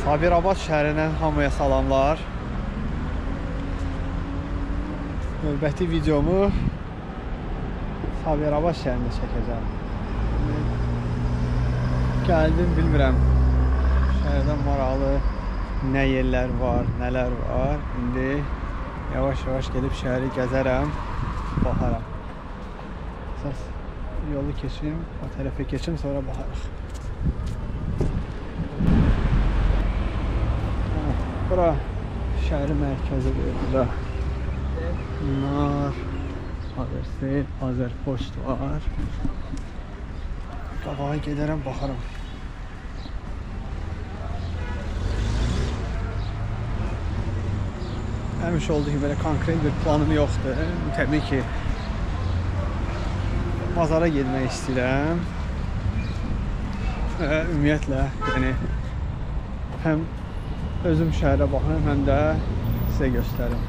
Sabirabad şəhərindən hamıya salamlar. Növbəti videomu Sabirabad şəhərində çəkəcəm. Gəldim, bilmirəm şəhərdə maraqlı nə yerlər var, nələr var. İndi yavaş-yavaş gedib şəhəri gəzərəm, baxaram. Əsas yolu keçim, o tərəfə keçim, sonra baxarıq. Bura şəhəri mərkəzidir. Burada Nar, Azersel, Azerpost var. Qabağa gedərəm, baxarım. Həmişə olduğu gibi belə konkret bir planım yoxdur. Təbii ki, bazara getmək istəyirəm. Ümumiyyətlə, yəni həm özüm şəhərə baxım, həm də sizə göstərim.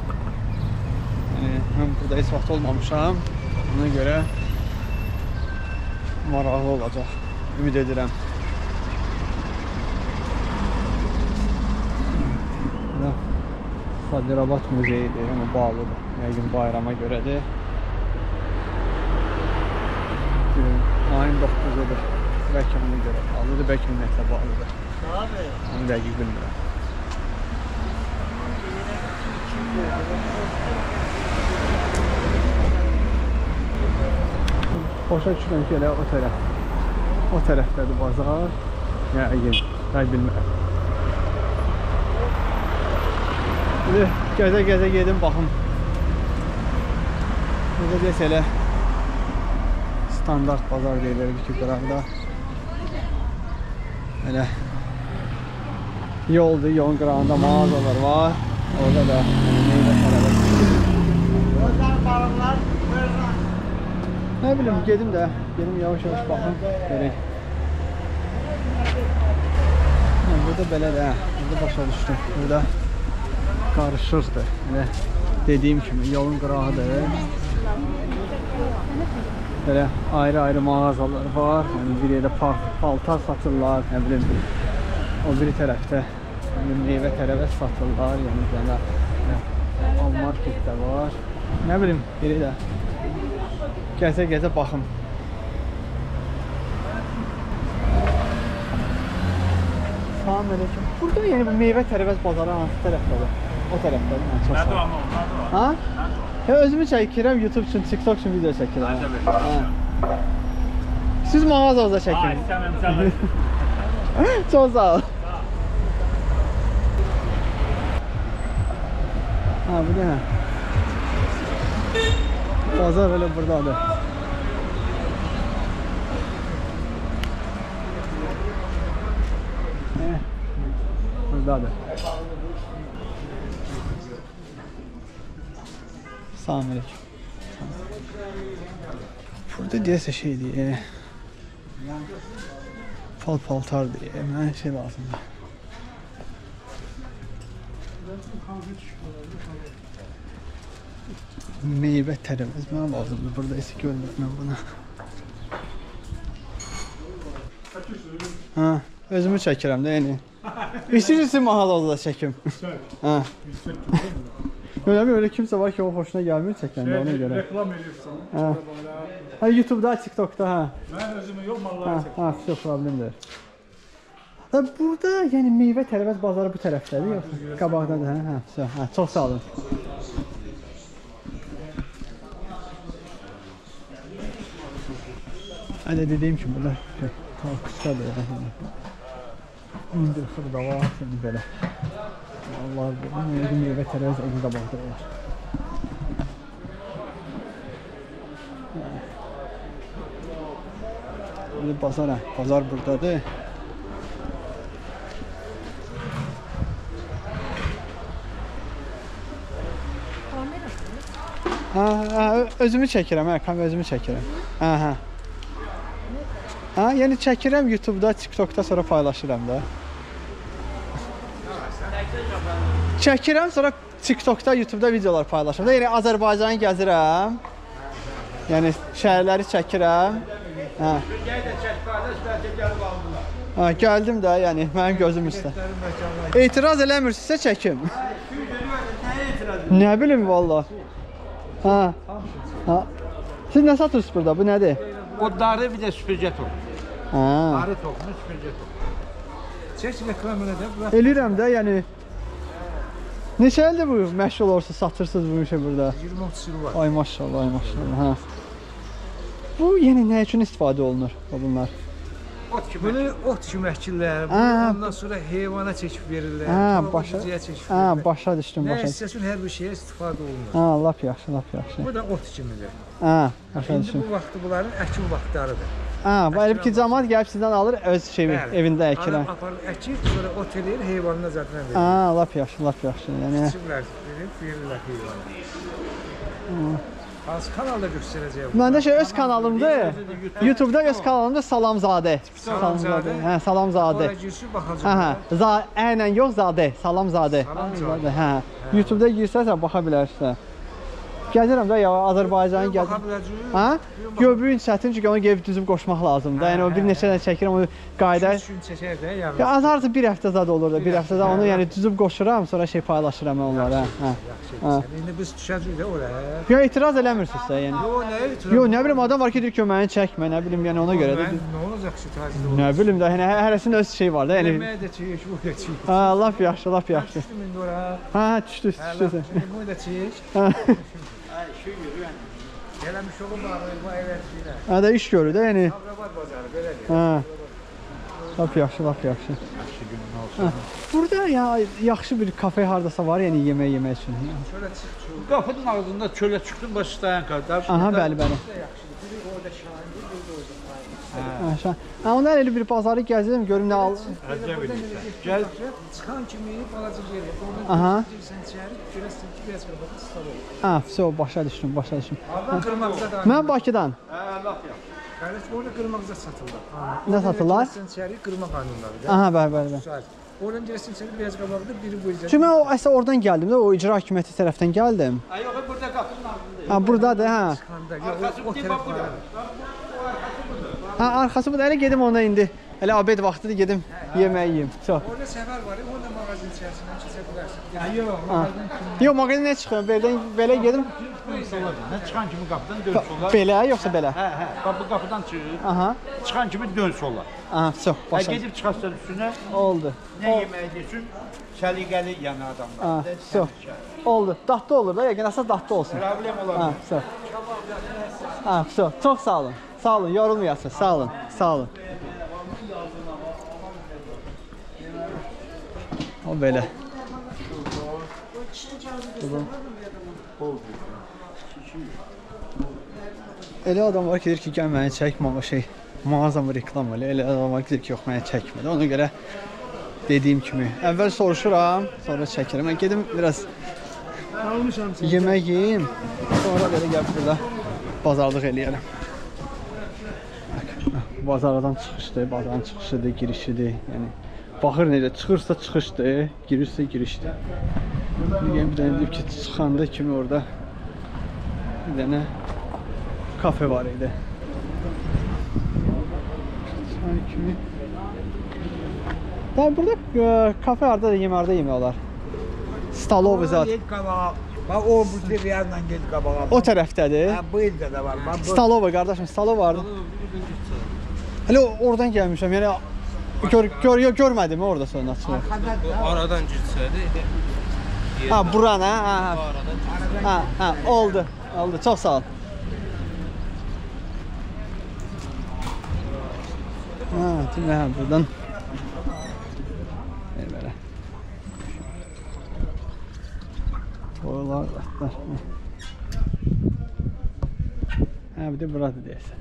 Yəni, mən burada heç vaxt olmamışam. Ona görə maraqlı olacaq. Ümid edirəm. Sabirabad muzeyidir, amma bağlıdır. Yəqin bayrama görədir. Ayın 9-udur. Bəlkə ona görə bağlıdır, bəlkə ümumiyyətlə bağlıdır. Onu dəqiq bilmirəm. Başa düşürəm ki, elə o tərəf. O tərəfdədir bazar. Yəqin, dəqiq bilmirəm. Gəzə-gəzə gedim, baxım. Burada deyəsə elə standart bazar deyilir ki, qıraqda. Elə yoldur, yolun qırağında mağazalar var. Orada da meyvə tələbət. Nə bilim, gedim də, gedim yavaş-yavaş baxım, görək. Burada belə də, burada başa düşdüm. Burada qarışıqdır. Dediyim kimi, yolun qırağıdır. Belə ayrı-ayrı mağazalar var. Bir yerdə paltar satırlar, nə bilim, o biri tərəfdə meyvə tərəvəz satırlar. Yəni, market də var. Nə bilim, biri də gəzə-gəzə baxım. Salam aleyküm. Burada yəni bu meyvə tərəvəz bazarı hansı tərəfdədir? O tərəfdədir. Nədir o? Ha? Özümü çəkirəm, YouTube üçün, TikTok üçün video çəkirəm. Siz mağazanızda çəkin. Çox sağ ol. Ha, bu ne? Bazar böyle buradadır. Buradadır. Selamünaleyküm. Burada deyəsə şey diye. Paltar diye. Mənə şey lazımdır. Meyvə tərəvəz mənə lazımdır. Burada isə görmürəm mən bunu. Ha, özümü çəkirəm də yəni. İstəyirsin mağazada çəkim. Ha. Öyle kimsə var ki, o xoşuna gəlmir çəkəndə ona görə. Reklam edirsən. Ha, YouTube'da, TikTok'da ha. Mən özümü yox malları çəkirəm. Ha, çox problemdir. Burada yəni meyvə tərəvəz bazarı bu tərəfdədir yoxsa qabaqdadır hə? Ha, çox sağ olun. Hələ dediyim kimi burada tartışdadır. İndir xırda var, şimdi belə. Allah bilir, meyvə tərəvəz əli qabaqda var. Bazar buradadır. Ha, özümü çəkirəm, özümü çəkirəm. Ha, yəni çəkirəm YouTube'da, TikTok'da sonra paylaşıram da. Çəkirəm, sonra TikTok'da, YouTube'da videolar paylaşıram da. Yəni Azərbaycanı gəzirəm. Yəni şəhərləri çəkirəm. Gəl də çək qardaş, bəlkə gəlib aldılar. Ha, gəldim də, yəni mənim gözüm üstə. Etiraz eləmirsinizsə çəkim. Nə bilim valla. Ha. Ha. Siz nə satırsınız burada? Bu nədir? O darı bir də süpürgə topu. Ha. Darı topunu süpürgə topu. Çək reklamını da. Eləyirəm də, yəni. Neçə ildir bu məşğul olursunuz, satırsınız bu işə burada? 20-30 il var. Ay maşallah, ay maşallah. Ha. Bu yəni nə üçün istifadə olunur bunlar? Bunu ot kimi əkirlər. Ondan sonra heyvana çəkib verirlər. Başa çəkib verirlər. verirlər. Başa düşdüm, Nə başa. istəsən hər bir şeyə istifadə olunur. Ha, lap yaxşı, lap yaxşı. Bu da ot kimidir. Ha, başa İndi düşdüm. bu vaxtı bunların əkin vaxtlarıdır. Ha, bu elbki cəmaət gəlib sizdən alır, öz evində əkirlər. Aparır, əkir, sonra ot eləyir, heyvanına zaten verir. Ha, lap yaxşı, lap yaxşı. Yəni Biçiblər, verirlər heyvana. Hansı kanalda göstərəcəyəm? məndə öz kanalımdır. YouTube-da öz kanalımda Salamzadə. Salamzadə? Hə, Salamzadə. Ora girsin, baxacaq. Hə, əylə yox, Zadə, Salamzadə. Salamzadə. Hə. YouTube-da girsəsə baxa bilərsən. Gəzirəm də ya Azərbaycanı Baxa gəzirəm. biləcək. Ha? Yo, bu gün çətin çünki onu gəlib düzüb qoşmaq lazımdır. Yəni o bir neçə dənə çəkirəm, onu qayda. 3 gün çəkər də yəni. Ya azardı bir həftə zad olur da, bir həftədə onu yəni düzüb qoşuram, sonra şey paylaşıram onlara. Hə. İndi biz düşəcəyik də ora. Ya etiraz eləmirsinizsə yəni. Yo, nə etiraz? Yo, nə bilim adam var ki, deyir ki, məni çəkmə, nə bilim yəni ona görə də. Nə olacaq ki, təcili olur? Nə bilim də, yəni hərəsinin öz şeyi var da, yəni. Yeməyə də çək, bu da çək. Ha, lap yaxşı, lap yaxşı. Düşdüm indi ora. Ha, düşdü. Bu da çək. Eləmiş olum var, bu evətçilə. Ha da iş görür də, yəni. Abrabat bazarı, belədir. Ha. Lap yaxşı, lap yaxşı. Yaxşı günün olsun. Burada ya yaxşı bir kafe hardasa var, yəni yemək yemək üçün. Şöyle çıx. Qapının ağzında çölə çıxdım, baş stayan qardaş. Aha, bəli, bəli. Biri orada şahindir, biri də orada. Ha, şan. Ha, ondan elə bir bazarı gəzirəm, görüm nə al. Əcəb edirsən. Gəl, çıxan kimi balaca gəlir. Aha. Oradan girsən içəri, görəsən ki, biraz qabaq stal olur. Ha, vəsə başa düşdüm, başa düşdüm. Oradan qırmaqza da. Mən Bakıdan. Laf ya. Qardaş, orada qırmaqza satırlar. Nə satırlar? Girəsən içəri, qırma qanunları. Aha, bəli, bəli, bəli. Oradan girəsən içəri, biraz qabaqda biri bu izə. Çünki mən o əsas oradan gəldim də, o icra hakimiyyəti tərəfdən gəldim. Ay, yox, burada qapının ağzında. Ha, burdadır, hə. Çıxanda, yox, o tərəf var. Ha, arxası budur. Elə gedim ona indi. Elə abed vaxtıdır, gedim yemək yeyim. Çox. Orada səfər var, orada mağazin içərisindən keçə bilərsən. Yox, Yox, mağazinə çıxıram. Belə gedim. nə çıxan kimi qapıdan dön sola. Belə, yoxsa belə? Hə, qapıdan çıx. Aha. Çıxan kimi dön sola. Aha, çox. Başa. Gedib çıxarsan üstünə, Oldu. nə yeməyə desin, səliqəli yəni adamlar. Ha, çox. Oldu. Dadlı olur da, yəqin əsas dadlı olsun. Problem olar. Ha, çox. Ha, çox. Çox sağ olun. Sağ olun, yorulmayasınız. Sağ olun. Sağ olun. O belə. Elə adam var ki, deyir ki, gəl məni çəkmə, o şey, mağazamı reklam elə. Elə adam var ki, deyir ki, yox, məni çəkmədi. Ona görə dediyim kimi, əvvəl soruşuram, sonra çəkirəm. Mən gedim biraz yemək yiyeyim, sonra belə gəlib burada bazarlıq eləyərəm. Bazardan çıxışdır, bazarın çıxışıdır, girişidir. Yəni baxır necə çıxırsa çıxışdır, girirsə girişdir. Bir dənə deyib ki, çıxanda kimi orada bir dənə kafe var idi. Çıxan kimi. Yəni burada kafe harda da yemək olar. Stalovi zat. Bax o bu yerlə ged qabağa. O tərəfdədir. Ha, bu ildə də var. Bax bu. Stalovi qardaşım, Stalovi vardı. Hələ oradan gəlmişəm. Yəni görmədim orada sonra açılır. Aradan girsəydi. Ha, buran ha. Ha, oldu. Oldu. Çox sağ ol. Ha, demək buradan. Belə. Toylar, atlar. Ha, bir də burada deyəsən.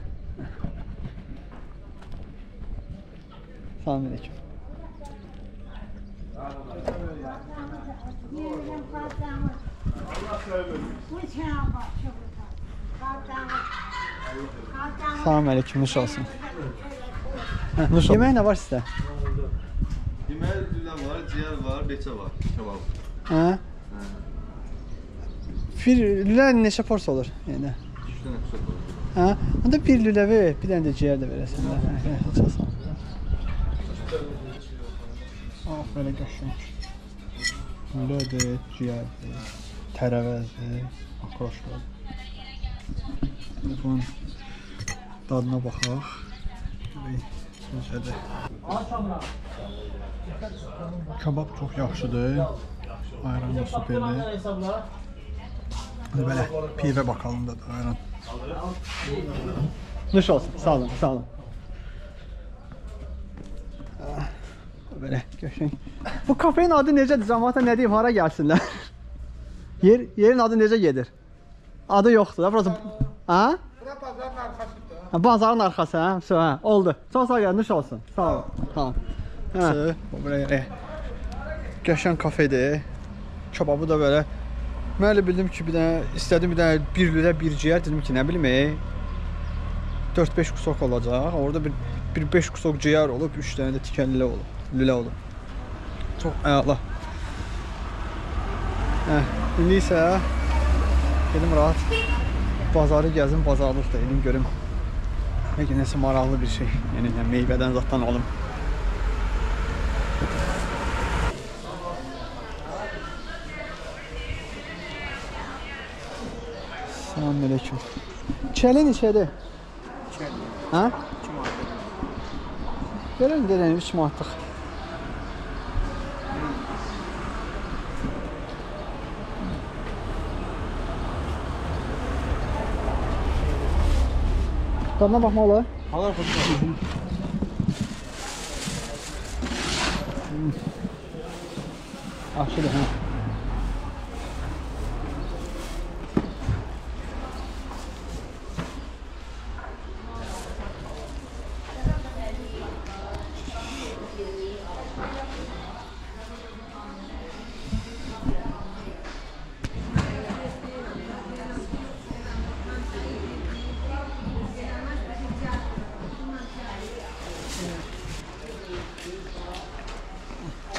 Salam aleyküm. Salam aleyküm, nuş olsun. Nuş yemək nə var sizdə? Yemək lülə var, ciyər var, beçə var, kebab. Hə? Bir lülə neçə porsiya olur? Yəni. 3 dənə qısa var. Hə? Onda bir lülə ver, bir dənə də ciyər də verəsən də. Çox sağ ol. Ah, belə qəşəng. Lülədir, ciyərdir, tərəvəzdir, akroşdur. Bunun dadına baxaq. Necədir? Kabab çox yaxşıdır. Ayran da superdir. Belə pivə bakalım da ayran. Nuş olsun, sağ olun, sağ olun. Belə qəşəng. Bu kafenin adı necədir? Cəmaata nə deyim, hara gəlsinlər? Yerin adı necə gedir? Adı yoxdur da, burası. Ha? Bura bazarın arxasıdır. Ha, bazarın arxası, hə? Hə, oldu. Çox sağ gəlin, nuş olsun. Sağ ol. Tamam. Hə, bu belə qəşəng kafedir. Kebabı da belə. Mən elə bildim ki, bir dənə istədim, bir dənə 1 lülə 1 ciyər, dedim ki, nə bilim, 4-5 kusok olacaq. Orada bir 5 kusok ciyər olub, 3 dənə də tikənli olub, lülə olub. Çox əla. Hə, indi isə gedim rahat bazarı gəzim, bazarlıq da edim, görüm. Bəlkə nəsə maraqlı bir şey, yəni meyvədən zatdan alım. Selamünaleyküm. Çəli neçədir? Çəli. Hə? 2 manat. Gəlin, 3 manatlıq. Dadına baxmalı. Halar xuddur. Yaxşıdır, hə.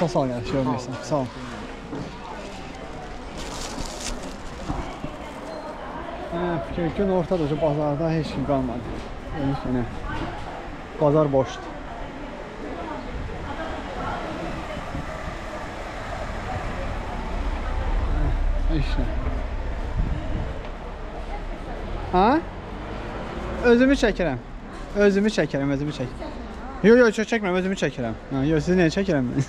Çok sağ ol ya, şey olmuyorsun. Sağ ol. Gün ortadır, bazarda heç kim qalmadı. Yəni, bazar boşdur. İşte. Ha? Özümü çəkirəm. Özümü çəkirəm. Yox, çox çəkmirəm, özümü çəkirəm. Yox, sizi nəyə çəkirəm mən?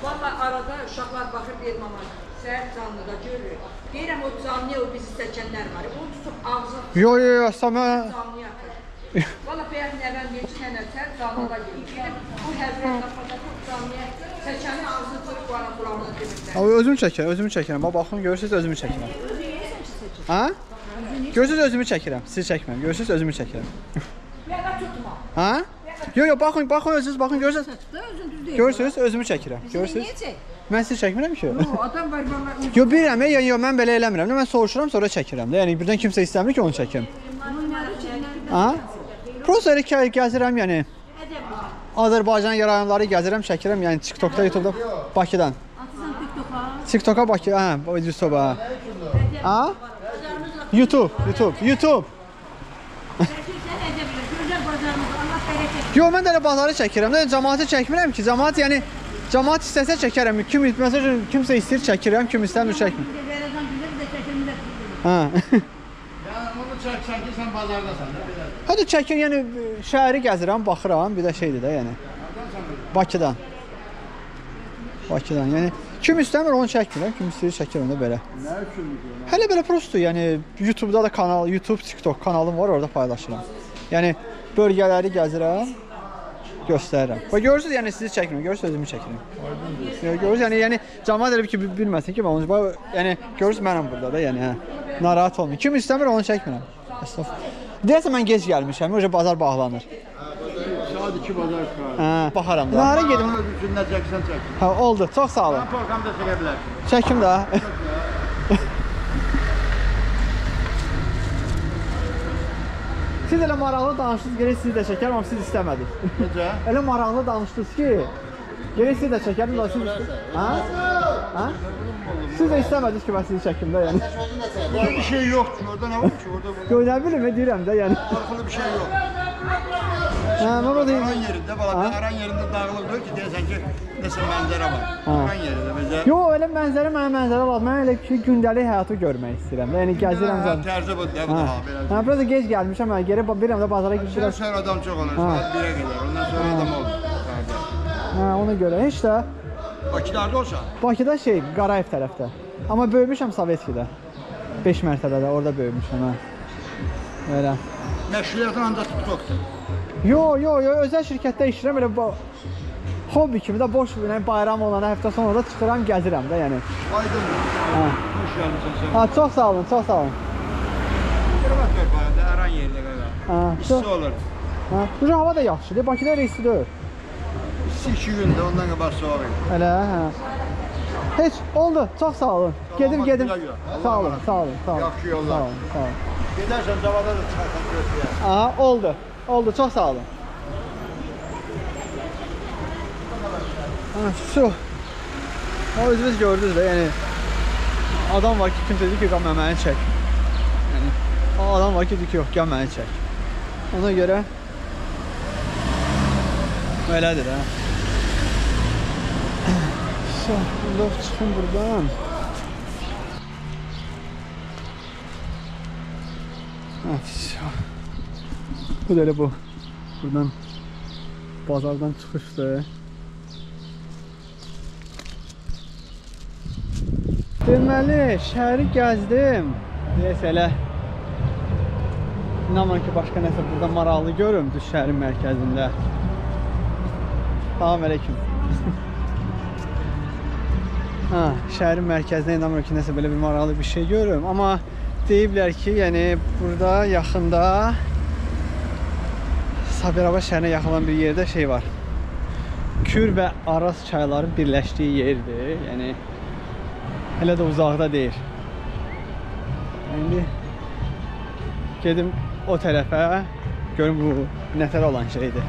Valla arada uşaqlar baxır deyir mama, səhər canlıda görür. Deyirəm o canlıya o bizi seçənlər var. O tutub ağzı Yox, sana... canlıya atır. Valla bəyər nəvən deyir ki, sənətər canlıda görür. Deyirəm bu həzrət nafada çok canlıya seçənin ağzını tutub qulağına demirlər. Özümü çəkirəm. Baxın, görürsünüz, özümü çəkirəm. Ha? Görürsünüz, özümü çəkirəm. Sizi çəkmirəm. Görürsünüz, özümü çəkirəm. Məqə tutma. Ha? Yox, baxın özünüz, baxın, görürsünüz. Görürsünüz, özümü çəkirəm. Görürsünüz? Mən sizi çəkmirəm ki. Adam var valla. Yox, bilirəm, yox, mən belə eləmirəm. Mən soruşuram, sonra çəkirəm də. Yəni, birdən kimsə istəmir ki, onu çəkim. Ha? Prosta elə gəzirəm, yəni. Azərbaycan rayonları gəzirəm, çəkirəm, yəni TikTokda, YouTube'da, Bakıdan. TikTok'a Bakı, hə, YouTube'a. Ha? YouTube. Yox, mən də elə bazarı çəkirəm. Cəmaatı çəkmirəm ki, cəmaat istəsə çəkərəm. Məsələn, kimsə istəyir çəkirəm, kim istəmir çəkmir. Hə. Yəni onu çəkirsən bazardasan da belə. Hətta çəkin, yəni şəhəri gəzirəm, baxıram, bir də şeydir də, yəni. Bakıdan. Yəni kim istəmir onu çəkmirəm, kim istəyir çəkirəm də belə. Nə üçündür? Hələ belə prosto, yəni YouTube'da da kanal, YouTube, TikTok kanalım var, orada paylaşıram. Yəni bölgələri gəzirəm, göstərirəm. Və görürsünüz, yəni sizi çəkmirəm, görürsünüz, özümü çəkirəm. Görürsünüz, yəni cəmaət elə ki, bilməsin ki, mən onu, yəni görürsünüz, mənəm burada da, yəni hə, narahat olmayın. Kim istəmir, onu çəkmirəm. Deyəsən, mən gec gəlmişəm, o bazar bağlanır. Saat 2 bazar çıxar. Hə, baxaram da. Hara gedim? Üçün nə çəksən çək. Hə, oldu, çox sağ olun. Mən proqramda çəkə bilərsin. Çəkim də. Siz elə maraqlı danışdınız, gerək sizi də çəkərəm, amma siz istəmədiniz. Necə? Elə maraqlı danışdınız ki, gerək sizi də çəkərəm, amma siz istəmədiniz. Ha? Siz də istəmədiniz ki, mən sizi çəkim də, yəni. Orada bir şey yox ki, orada nə var ki, orada Yox, nə bilim, deyirəm də, yəni. qorxulu bir şey yox. Ha, burada Aran yerində, bala, aran yerində dağılıqdır ki, deyəsən ki, nəsə mənzərə var. Aran yerində bizə. Yo, elə mənzərə lazım. Mən elə ki, gündəlik həyatı görmək istəyirəm. Yəni gəzirəm zaten. Tərzi budur, da, belə. Ha, biraz gec gəlmişəm. Mən geri bilirəm də bazara gidib biraz. Sonra adam çox olur, saat 1-ə qədər. Ondan sonra adam olur. Ha, ona görə heç də Bakılarda olsa? Bakıda Qarayev tərəfdə. Amma böyümüşəm Sovetskidə. 5 mərtəbədə orada böyümüşəm ha. Belə. Məşğuliyyətin ancaq TikTokdur. Yo, özəl şirkətdə işləyirəm elə hobbi kimi də boş bayram olana həftə sonu da çıxıram, gəzirəm də yəni. Aydın. Ha. Xoş gəlmisən sən. Ha, çox sağ olun, çox sağ olun. Qırma torpağında aran yerində qaqa. Ha, İsti olur. Ha, bu hava da yaxşıdır. Bakıda elə isti deyil. İsti 2 gündə ondan qabaq soğuk. Elə, hə. Heç oldu. Çox sağ olun. Gedim. Sağ olun. Yaxşı yollar. Sağ olun. Gedərsən davada da çıxarsan götürər. Aha, oldu. Çox sağ olun. Ha, şu. O özünüz gördünüz də, yəni adam var ki, kimsə deyir ki, qal məni çək. Yəni adam var ki, deyir ki, yox, gəl məni çək. Ona görə belədir ha. Şu, bunda çıxın buradan. Ha, şu. Bu da elə bu. Buradan bazardan çıxışdır. Deməli, şəhəri gəzdim. Deyəsə elə inanmıram ki, başqa nəsə burada maraqlı görüm düz şəhərin mərkəzində. Salam aleyküm. Ha, şəhərin mərkəzində inanmıram ki, nəsə belə bir maraqlı bir şey görüm. Amma deyiblər ki, yəni burada yaxında Sabirabad şəhərinə yaxın olan bir yerdə şey var. Kür və Araz çayların birləşdiyi yerdir. Yəni elə də uzaqda deyil. İndi gedim o tərəfə, görüm bu nətər olan şeydir.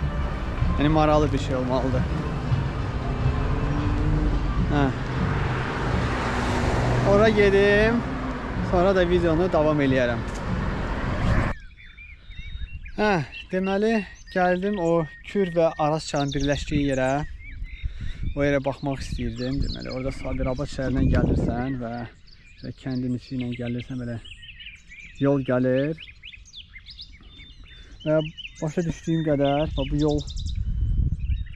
Yəni maraqlı bir şey olmalıdır. Hə. Ora gedim, sonra da videonu davam eləyərəm. Hə, deməli gəldim o Kür və Araz çayının birləşdiyi yerə. O yerə baxmaq istəyirdim. Deməli, orada Sabirabad şəhərindən gəlirsən və kəndin içi ilə gəlirsən, belə yol gəlir. Və başa düşdüyüm qədər bu yol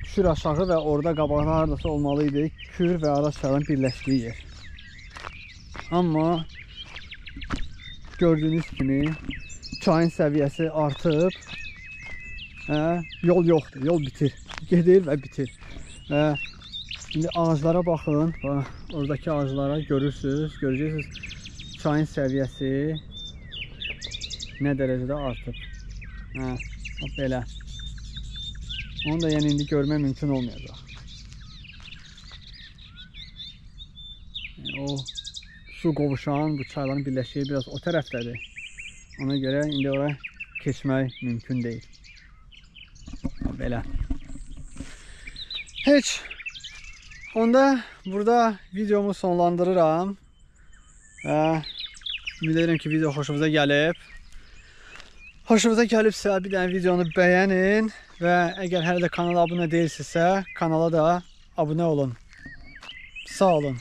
düşür aşağı və orada qabaqda haradasa olmalı idi Kür və Araz çayının birləşdiyi yer. Amma gördüyünüz kimi çayın səviyyəsi artıb. Yol yoxdur, yol bitir. Gedir və bitir. Şimdi ağaclara baxın, oradakı ağaclara görəcəksiniz çayın səviyyəsi nə dərəcədə artıb. Belə. Onu da yəni indi görmək mümkün olmayacaq. O su qovuşan, bu çayların birləşdiyi biraz o tərəfdədir. Ona görə indi oraya keçmək mümkün deyil. Belə. Heç. Onda burada videomu sonlandırıram. Ümid edirəm ki, video xoşunuza gəlib. Xoşunuza gəlibsə bir dənə videonu bəyənin və əgər hələ də kanala abunə deyilsinizsə, kanala da abunə olun. Sağ olun.